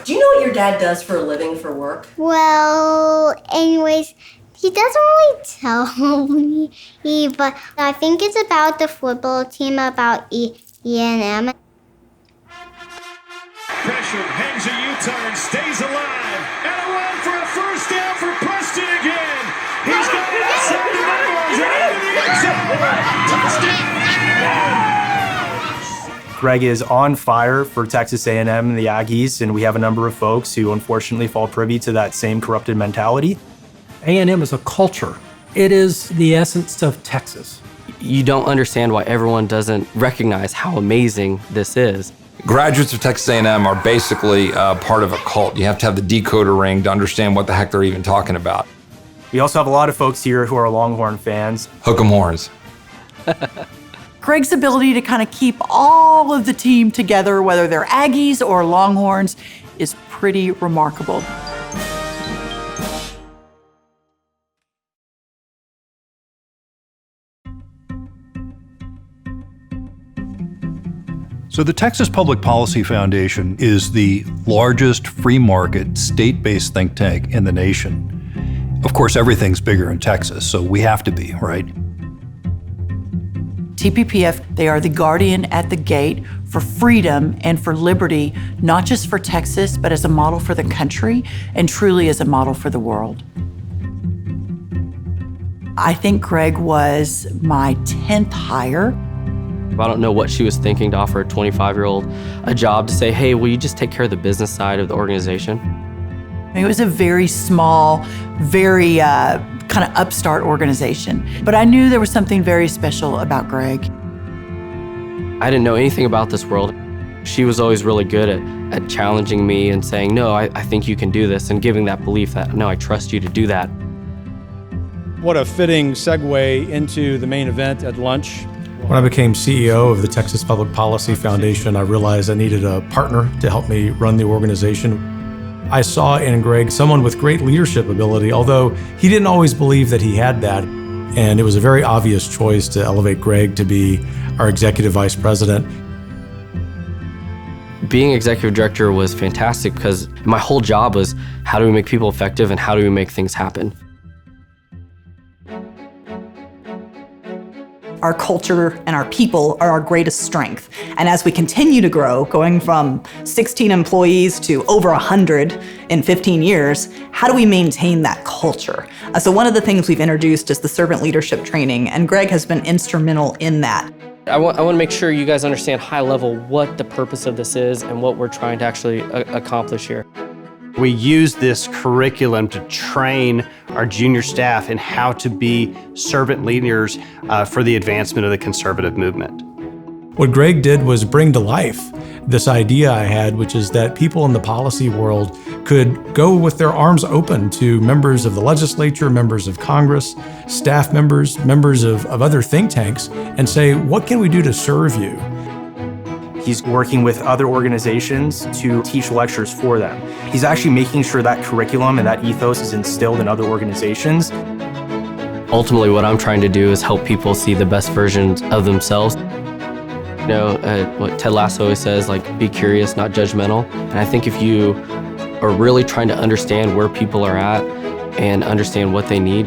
Do you know what your dad does for a living for work? Well, anyways, he doesn't really tell me, but I think it's about the football team, about E&M. Pressure, hangs a U-turn, stays alive, and a run for a first down for Preston again. He's got it outside the numbers and into the end zone. Touchdown! Greg is on fire for Texas A&M and the Aggies, and we have a number of folks who unfortunately fall privy to that same corrupted mentality. A&M is a culture. It is the essence of Texas. You don't understand why everyone doesn't recognize how amazing this is. Graduates of Texas A&M are basically part of a cult. You have to have the decoder ring to understand what the heck they're even talking about. We also have a lot of folks here who are Longhorn fans. Hook 'em horns. Greg's ability to kind of keep all of the team together, whether they're Aggies or Longhorns, is pretty remarkable. So the Texas Public Policy Foundation is the largest free market, state-based think tank in the nation. Of course, everything's bigger in Texas, so we have to be, right? TPPF, they are the guardian at the gate for freedom and for liberty, not just for Texas, but as a model for the country and truly as a model for the world. I think Greg was my 10th hire. I don't know what she was thinking to offer a 25-year-old a job to say, hey, will you just take care of the business side of the organization? It was a very small, very kind of upstart organization. But I knew there was something very special about Greg. I didn't know anything about this world. She was always really good at challenging me and saying, no, I think you can do this, and giving that belief that, no, I trust you to do that. What a fitting segue into the main event at lunch. When I became CEO of the Texas Public Policy Foundation, I realized I needed a partner to help me run the organization. I saw in Greg someone with great leadership ability, although he didn't always believe that he had that. And it was a very obvious choice to elevate Greg to be our executive vice president. Being executive director was fantastic because my whole job was how do we make people effective and how do we make things happen. Our culture and our people are our greatest strength. And as we continue to grow, going from 16 employees to over 100 in 15 years, how do we maintain that culture? So one of the things we've introduced is the servant leadership training, and Greg has been instrumental in that. I want to make sure you guys understand high level what the purpose of this is and what we're trying to actually accomplish here. We use this curriculum to train our junior staff in how to be servant leaders for the advancement of the conservative movement. What Greg did was bring to life this idea I had, which is that people in the policy world could go with their arms open to members of the legislature, members of Congress, staff members, members of other think tanks, and say, what can we do to serve you? He's working with other organizations to teach lectures for them. He's actually making sure that curriculum and that ethos is instilled in other organizations. Ultimately, what I'm trying to do is help people see the best versions of themselves. You know, what Ted Lasso always says, like, be curious, not judgmental. And I think if you are really trying to understand where people are at and understand what they need,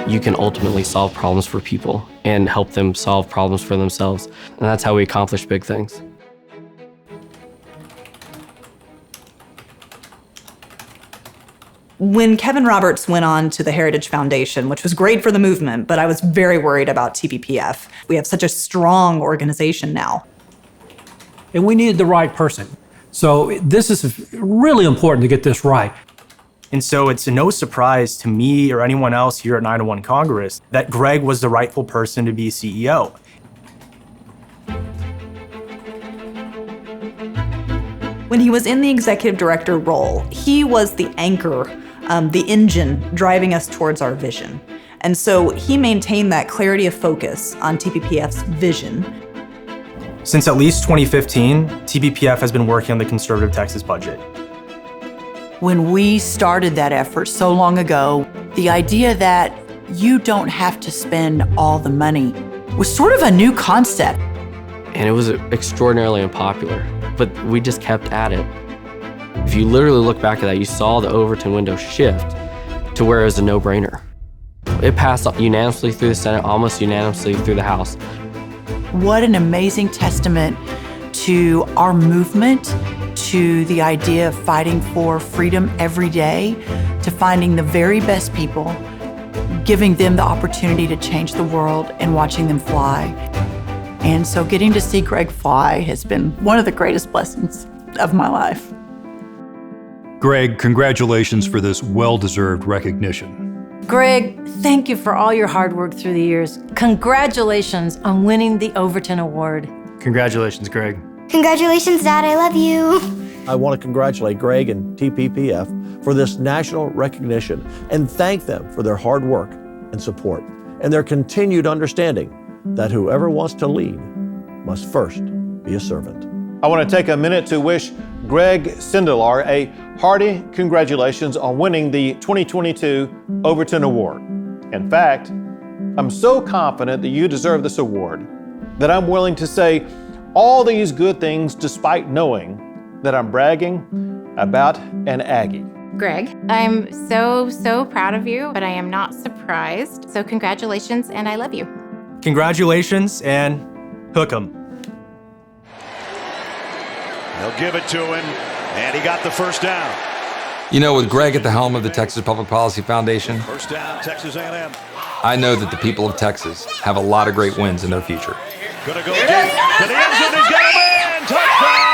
you can ultimately solve problems for people and help them solve problems for themselves. And that's how we accomplish big things. When Kevin Roberts went on to the Heritage Foundation, which was great for the movement, but I was very worried about TPPF. We have such a strong organization now. And we needed the right person. So this is really important to get this right. And so it's no surprise to me or anyone else here at 901 Congress that Greg was the rightful person to be CEO. When he was in the executive director role, he was the anchor, the engine driving us towards our vision. And so he maintained that clarity of focus on TPPF's vision. Since at least 2015, TPPF has been working on the conservative Texas budget. When we started that effort so long ago, the idea that you don't have to spend all the money was sort of a new concept. And it was extraordinarily unpopular, but we just kept at it. If you literally look back at that, you saw the Overton window shift to where it was a no-brainer. It passed unanimously through the Senate, almost unanimously through the House. What an amazing testament to our movement, to the idea of fighting for freedom every day, to finding the very best people, giving them the opportunity to change the world and watching them fly. And so getting to see Greg fly has been one of the greatest blessings of my life. Greg, congratulations for this well-deserved recognition. Greg, thank you for all your hard work through the years. Congratulations on winning the Overton Award. Congratulations, Greg. Congratulations, Dad. I love you. I want to congratulate Greg and TPPF for this national recognition and thank them for their hard work and support and their continued understanding that whoever wants to lead must first be a servant. I want to take a minute to wish Greg Sindelar a hearty congratulations on winning the 2022 Overton Award. In fact, I'm so confident that you deserve this award that I'm willing to say all these good things despite knowing that I'm bragging about an Aggie. Greg, I'm so proud of you, but I am not surprised. So congratulations, and I love you. Congratulations and hook 'em. They'll give it to him, and he got the first down. You know, with Greg at the helm of the Texas Public Policy Foundation, First down, Texas A&M. I know that the people of Texas have a lot of great wins in their future. Gonna go deep to the end zone. He's got a man. Touchdown!